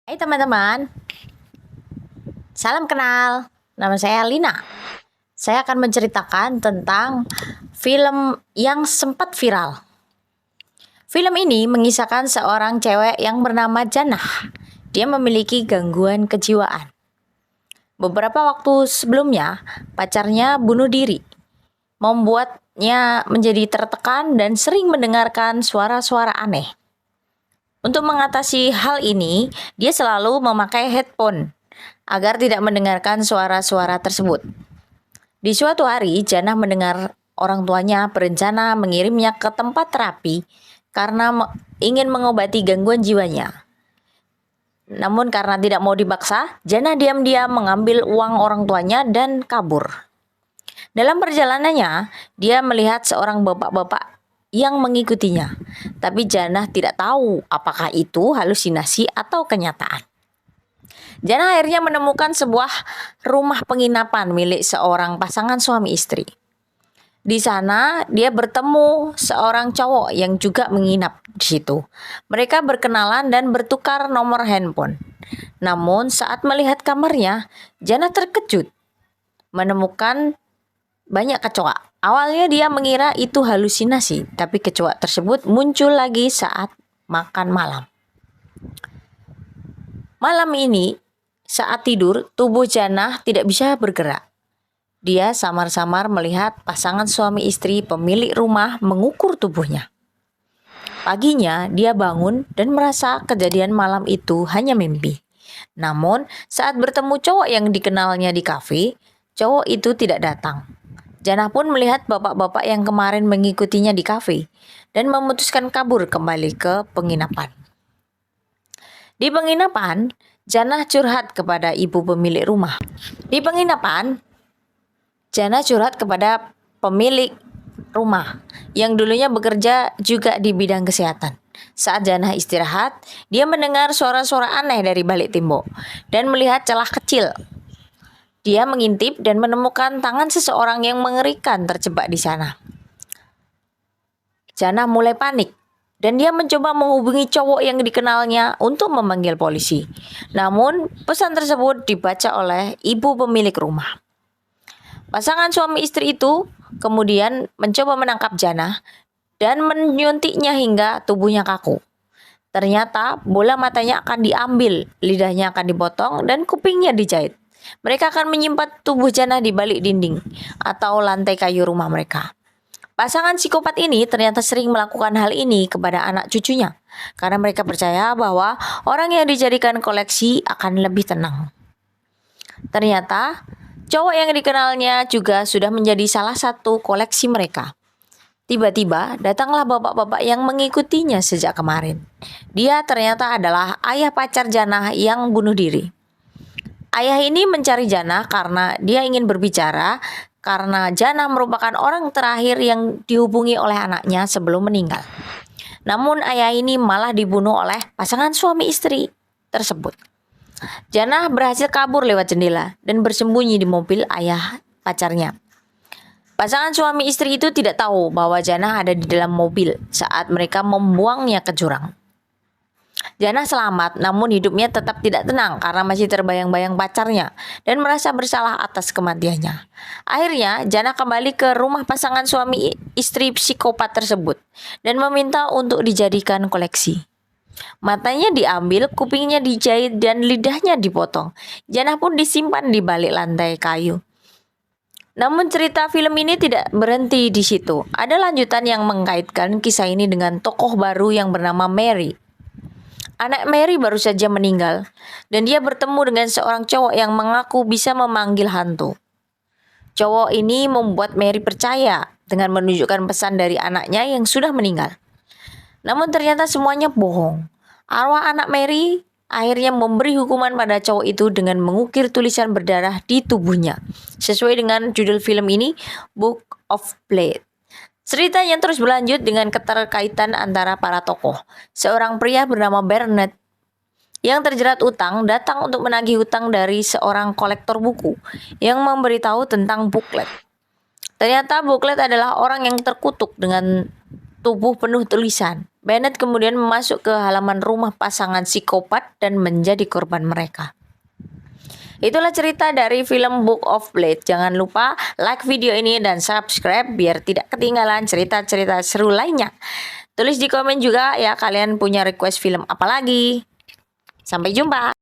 Hai teman-teman, salam kenal. Nama saya Lina. Saya akan menceritakan tentang film yang sempat viral. Film ini mengisahkan seorang cewek yang bernama Jannah. Dia memiliki gangguan kejiwaan. Beberapa waktu sebelumnya, pacarnya bunuh diri, membuatnya menjadi tertekan dan sering mendengarkan suara-suara aneh. Untuk mengatasi hal ini, dia selalu memakai headphone agar tidak mendengarkan suara-suara tersebut. Di suatu hari, Jannah mendengar orang tuanya berencana mengirimnya ke tempat terapi karena ingin mengobati gangguan jiwanya. Namun karena tidak mau dipaksa, Jannah diam-diam mengambil uang orang tuanya dan kabur. Dalam perjalanannya, dia melihat seorang bapak-bapak yang mengikutinya. Tapi Jannah tidak tahu apakah itu halusinasi atau kenyataan. Jannah akhirnya menemukan sebuah rumah penginapan milik seorang pasangan suami istri. Di sana dia bertemu seorang cowok yang juga menginap di situ. Mereka berkenalan dan bertukar nomor handphone. Namun saat melihat kamarnya, Jannah terkejut menemukan banyak kecoa. Awalnya dia mengira itu halusinasi, tapi kecoa tersebut muncul lagi saat makan malam. Malam ini, saat tidur, tubuh Jannah tidak bisa bergerak. Dia samar-samar melihat pasangan suami istri pemilik rumah mengukur tubuhnya. Paginya, dia bangun dan merasa kejadian malam itu hanya mimpi. Namun, saat bertemu cowok yang dikenalnya di kafe, cowok itu tidak datang. Jannah pun melihat bapak-bapak yang kemarin mengikutinya di kafe dan memutuskan kabur kembali ke penginapan. Di penginapan, Jannah curhat kepada ibu pemilik rumah. Di penginapan, Jannah curhat kepada pemilik rumah yang dulunya bekerja juga di bidang kesehatan. Saat Jannah istirahat, dia mendengar suara-suara aneh dari balik tembok dan melihat celah kecil. Dia mengintip dan menemukan tangan seseorang yang mengerikan terjebak di sana. Jannah mulai panik dan dia mencoba menghubungi cowok yang dikenalnya untuk memanggil polisi. Namun, pesan tersebut dibaca oleh ibu pemilik rumah. Pasangan suami istri itu kemudian mencoba menangkap Jannah dan menyuntiknya hingga tubuhnya kaku. Ternyata bola matanya akan diambil, lidahnya akan dipotong, dan kupingnya dijahit. Mereka akan menyimpan tubuh Jannah di balik dinding atau lantai kayu rumah mereka. Pasangan psikopat ini ternyata sering melakukan hal ini kepada anak cucunya karena mereka percaya bahwa orang yang dijadikan koleksi akan lebih tenang. Ternyata cowok yang dikenalnya juga sudah menjadi salah satu koleksi mereka. Tiba-tiba datanglah bapak-bapak yang mengikutinya sejak kemarin. Dia ternyata adalah ayah pacar Jannah yang bunuh diri. Ayah ini mencari Jannah karena dia ingin berbicara karena Jannah merupakan orang terakhir yang dihubungi oleh anaknya sebelum meninggal. Namun ayah ini malah dibunuh oleh pasangan suami istri tersebut. Jannah berhasil kabur lewat jendela dan bersembunyi di mobil ayah pacarnya. Pasangan suami istri itu tidak tahu bahwa Jannah ada di dalam mobil saat mereka membuangnya ke jurang. Jannah selamat, namun hidupnya tetap tidak tenang karena masih terbayang-bayang pacarnya dan merasa bersalah atas kematiannya. Akhirnya, Jannah kembali ke rumah pasangan suami istri psikopat tersebut dan meminta untuk dijadikan koleksi. Matanya diambil, kupingnya dijahit, dan lidahnya dipotong. Jannah pun disimpan di balik lantai kayu. Namun cerita film ini tidak berhenti di situ. Ada lanjutan yang mengkaitkan kisah ini dengan tokoh baru yang bernama Mary. Anak Mary baru saja meninggal, dan dia bertemu dengan seorang cowok yang mengaku bisa memanggil hantu. Cowok ini membuat Mary percaya dengan menunjukkan pesan dari anaknya yang sudah meninggal. Namun ternyata semuanya bohong. Arwah anak Mary akhirnya memberi hukuman pada cowok itu dengan mengukir tulisan berdarah di tubuhnya. Sesuai dengan judul film ini, Book of Blood. Cerita yang terus berlanjut dengan keterkaitan antara para tokoh. Seorang pria bernama Bernard yang terjerat utang datang untuk menagih hutang dari seorang kolektor buku yang memberitahu tentang booklet. Ternyata booklet adalah orang yang terkutuk dengan tubuh penuh tulisan. Bennett kemudian masuk ke halaman rumah pasangan psikopat dan menjadi korban mereka. Itulah cerita dari film Book of Blade. Jangan lupa like video ini dan subscribe biar tidak ketinggalan cerita-cerita seru lainnya. Tulis di komen juga ya kalian punya request film apa lagi. Sampai jumpa.